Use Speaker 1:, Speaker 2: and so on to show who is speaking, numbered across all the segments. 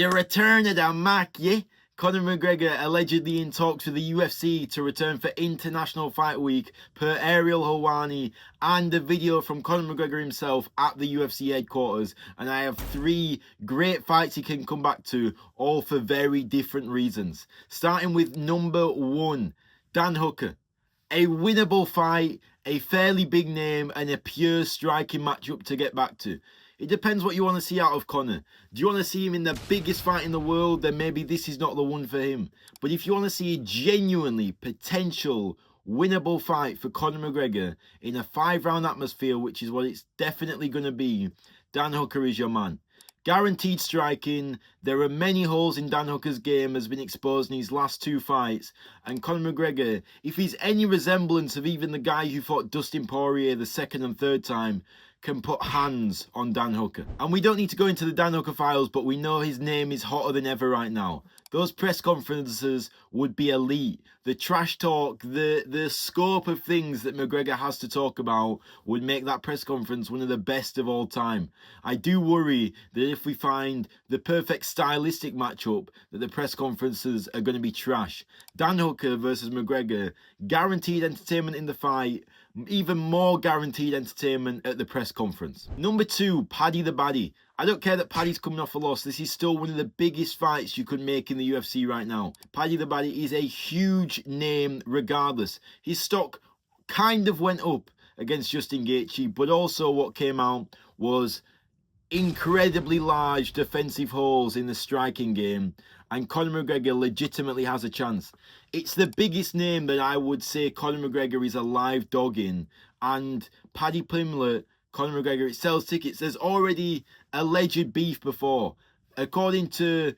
Speaker 1: The return of the Mac, yeah? Conor McGregor allegedly in talks with the UFC to return for International Fight Week per Ariel Helwani, and a video from Conor McGregor himself at the UFC headquarters. And I have 3 great fights he can come back to, all for very different reasons. Starting with number 1, Dan Hooker. A winnable fight, a fairly big name, and a pure striking matchup to get back to. It depends what you want to see out of Conor. Do you want to see him in the biggest fight in the world? Then maybe this is not the one for him. But if you want to see a genuinely potential winnable fight for Conor McGregor in a 5-round atmosphere, which is what it's definitely going to be, Dan Hooker is your man. Guaranteed striking. There are many holes in Dan Hooker's game has been exposed in his last 2 fights. And Conor McGregor, if he's any resemblance of even the guy who fought Dustin Poirier the 2nd and 3rd time, can put hands on Dan Hooker. And we don't need to go into the Dan Hooker files, but we know his name is hotter than ever right now. Those press conferences would be elite. The trash talk, the scope of things that McGregor has to talk about would make that press conference one of the best of all time. I do worry that if we find the perfect stylistic matchup, that the press conferences are going to be trash. Dan Hooker versus McGregor, guaranteed entertainment in the fight, even more guaranteed entertainment at the press conference. Number 2, Paddy the Baddy. I don't care that Paddy's coming off a loss. This is still one of the biggest fights you could make in the UFC right now. Paddy the Baddy is a huge name regardless. His stock kind of went up against Justin Gaethje, but also what came out was incredibly large defensive holes in the striking game, and Conor McGregor legitimately has a chance. It's the biggest name that I would say Conor McGregor is a live dog in, and Paddy Pimblett, Conor McGregor, it sells tickets. There's already alleged beef before. According to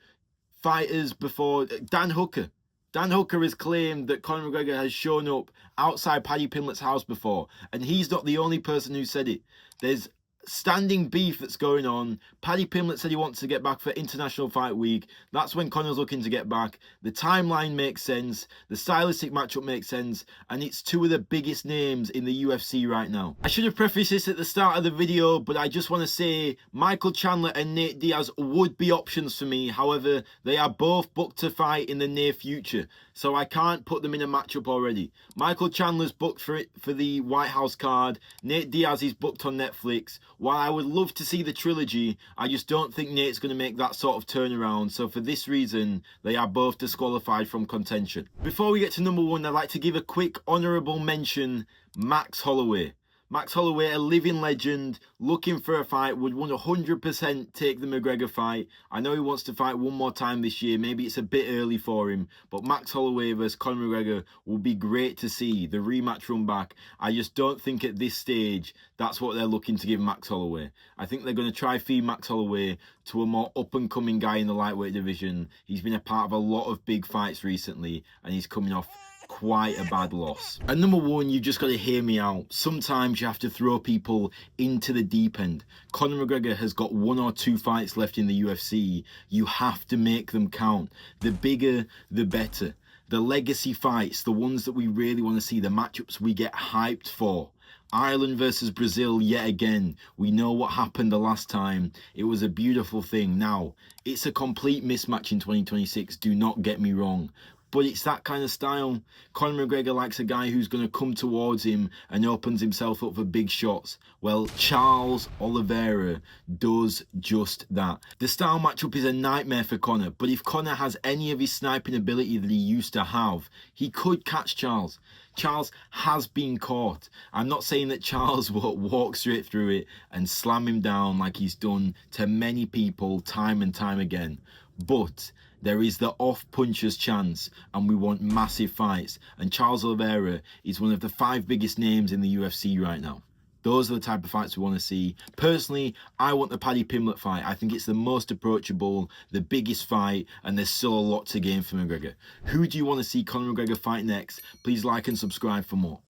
Speaker 1: fighters before, Dan Hooker has claimed that Conor McGregor has shown up outside Paddy Pimblett's house before, and he's not the only person who said it. There's standing beef that's going on. Paddy Pimblett said he wants to get back for International Fight Week. That's when Conor's looking to get back. The timeline makes sense. The stylistic matchup makes sense. And it's 2 of the biggest names in the UFC right now. I should have prefaced this at the start of the video, but I just want to say Michael Chandler and Nate Diaz would be options for me. However, they are both booked to fight in the near future, so I can't put them in a matchup already. Michael Chandler's booked for the White House card. Nate Diaz is booked on Netflix. While I would love to see the trilogy, I just don't think Nate's going to make that sort of turnaround. So for this reason, they are both disqualified from contention. Before we get to number 1, I'd like to give a quick honourable mention, Max Holloway. Max Holloway, a living legend, looking for a fight, would 100% take the McGregor fight. I know he wants to fight one more time this year. Maybe it's a bit early for him, but Max Holloway versus Conor McGregor will be great to see. The rematch run back. I just don't think at this stage that's what they're looking to give Max Holloway. I think they're going to try feed Max Holloway to a more up-and-coming guy in the lightweight division. He's been a part of a lot of big fights recently, and he's coming off quite a bad loss. And number 1, you've just got to hear me out. Sometimes you have to throw people into the deep end. Conor McGregor has got 1 or 2 fights left in the UFC. You have to make them count. The bigger, the better. The legacy fights, the ones that we really want to see, the matchups we get hyped for. Ireland versus Brazil yet again. We know what happened the last time. It was a beautiful thing. Now, it's a complete mismatch in 2026. Do not get me wrong. But it's that kind of style. Conor McGregor likes a guy who's going to come towards him and opens himself up for big shots. Well, Charles Oliveira does just that. The style matchup is a nightmare for Conor, but if Conor has any of his sniping ability that he used to have, he could catch Charles. Charles has been caught. I'm not saying that Charles will walk straight through it and slam him down like he's done to many people time and time again. But there is the off puncher's chance, and we want massive fights. And Charles Oliveira is one of the 5 biggest names in the UFC right now. Those are the type of fights we want to see. Personally, I want the Paddy Pimblett fight. I think it's the most approachable, the biggest fight, and there's still a lot to gain for McGregor. Who do you want to see Conor McGregor fight next? Please like and subscribe for more.